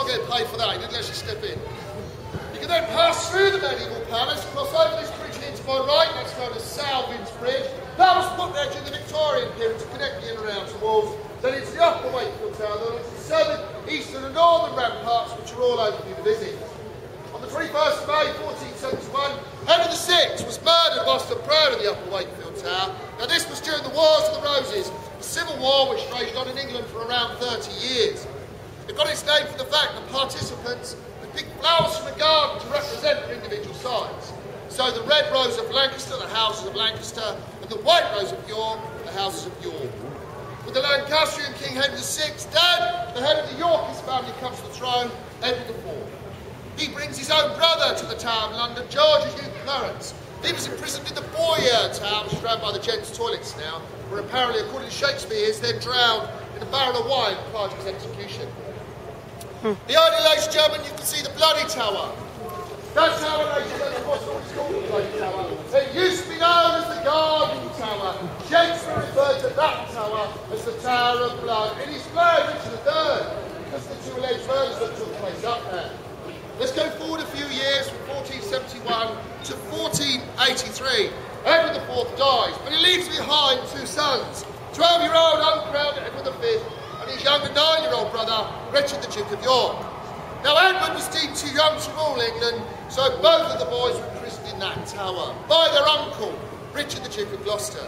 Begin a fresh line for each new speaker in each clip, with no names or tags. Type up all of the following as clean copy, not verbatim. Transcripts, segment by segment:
get paid for that, he didn't actually step in. You can then pass through the medieval palace, cross over this bridge and into my right, that's known as Salvin's Bridge. That was put there during the Victorian period to connect the inner and outer walls. Then it's the upper Wakefield Tower, then it's the southern, eastern and northern ramparts, which are all open for you to visit. On the 21st of May 1471, Henry VI was murdered whilst on prayer in the upper Wakefield Tower. Now this was during the Wars of the Roses, a civil war which raged on in England for around 30 years. It got its name from the fact that participants would pick flowers from a garden to represent their individual sides. So the red rose of Lancaster, the houses of Lancaster, and the white rose of York, the houses of York. With the Lancastrian King Henry VI dead, the head of the Yorkist family comes to the throne, Edward IV. He brings his own brother to the Tower of London, George Hugh Clarence. He was imprisoned in the Boyer Tower, which is run by the gents' toilets now, where apparently, according to Shakespeare, he is then drowned in a barrel of wine prior to his execution. Behind you, ladies and gentlemen, you can see the Bloody Tower. That tower, ladies and gentlemen, was always called the Bloody Tower. It used to be known as the Garden Tower. Shakespeare referred to that tower as the Tower of Blood. In his play, Richard III, because the two alleged murders that took place up there. Let's go forward a few years from 1471 to 1483. Edward IV dies, but he leaves behind two sons, 12-year-old uncrowned Edward V and his younger 9-year-old brother, Richard the Duke of York. Now Edward was deemed too young to rule England, so both of the boys were christened in that tower by their uncle, Richard the Duke of Gloucester.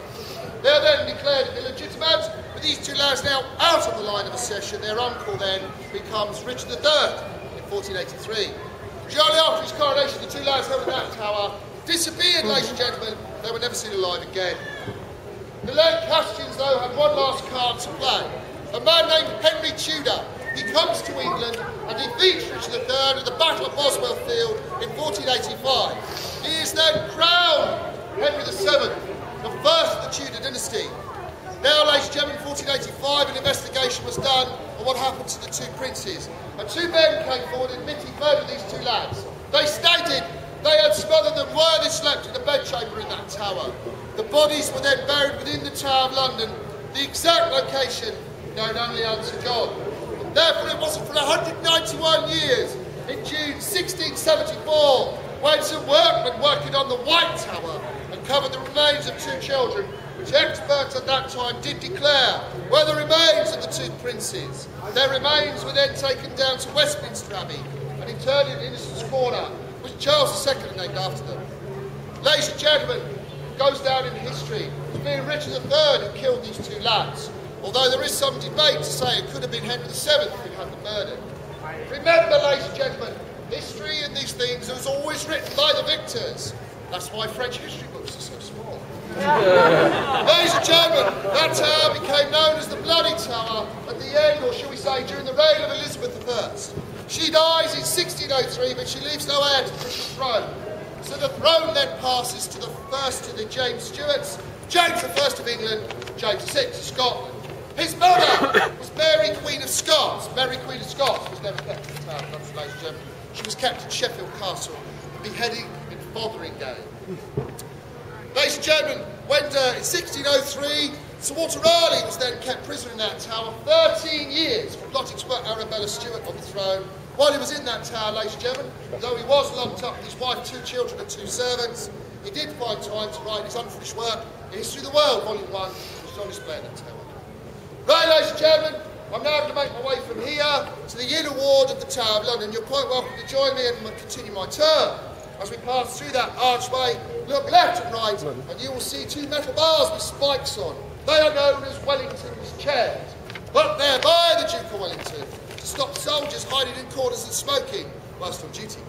They are then declared illegitimate, with these two lads now out of the line of accession. Their uncle then becomes Richard III. 1483. Shortly after his coronation, the two lads held in that tower disappeared, ladies and gentlemen. They were never seen alive again. The Lancastrians, though, had one last card to play. A man named Henry Tudor. He comes to England and defeats Richard III at the Battle of Boswell Field in 1485. He is then crowned Henry VII, the first of the Tudor dynasty. Now, ladies and gentlemen, in 1485, an investigation was done on what happened to the two princes. And two men came forward admitting murder of these two lads. They stated they had smothered them while they slept in a bedchamber in that tower. The bodies were then buried within the Tower of London, the exact location known only unto God. And therefore, it wasn't for 191 years, in June 1674, when some workmen working on the White Tower uncovered the remains of two children, which experts at that time did declare were the remains of the two princes. Their remains were then taken down to Westminster Abbey and interred in Innocents' Corner, which Charles II named after them. Ladies and gentlemen, it goes down in history as being Richard III who killed these two lads, although there is some debate to say it could have been Henry VII who had them murdered. Remember, ladies and gentlemen, history and these things was always written by the victors. That's why French history books are so small. Ladies and gentlemen, that tower became known as the Bloody Tower at the end, or shall we say, during the reign of Elizabeth I. She dies in 1603, but she leaves no heir to the throne. So the throne then passes to the James Stuarts, James I of England, James VI of Scotland. His mother was Mary Queen of Scots. Mary Queen of Scots was never kept in the Tower, ladies and gentlemen. She was kept at Sheffield Castle, beheading in Fotheringay. Ladies and gentlemen, when in 1603, Sir Walter Raleigh was then kept prisoner in that tower 13 years for plotting to put Arabella Stuart on the throne. While he was in that tower, ladies and gentlemen, though he was locked up with his wife, 2 children and 2 servants, he did find time to write his unfinished work, History of the World, Volume 1, which is on display in that tower. Right, ladies and gentlemen, I'm now going to make my way from here to the inner ward of the Tower of London. You're quite welcome to join me and continue my tour. As we pass through that archway, look left and right, and you will see 2 metal bars with spikes on. They are known as Wellington's chairs, put there by the Duke of Wellington to stop soldiers hiding in corners and smoking whilst on duty.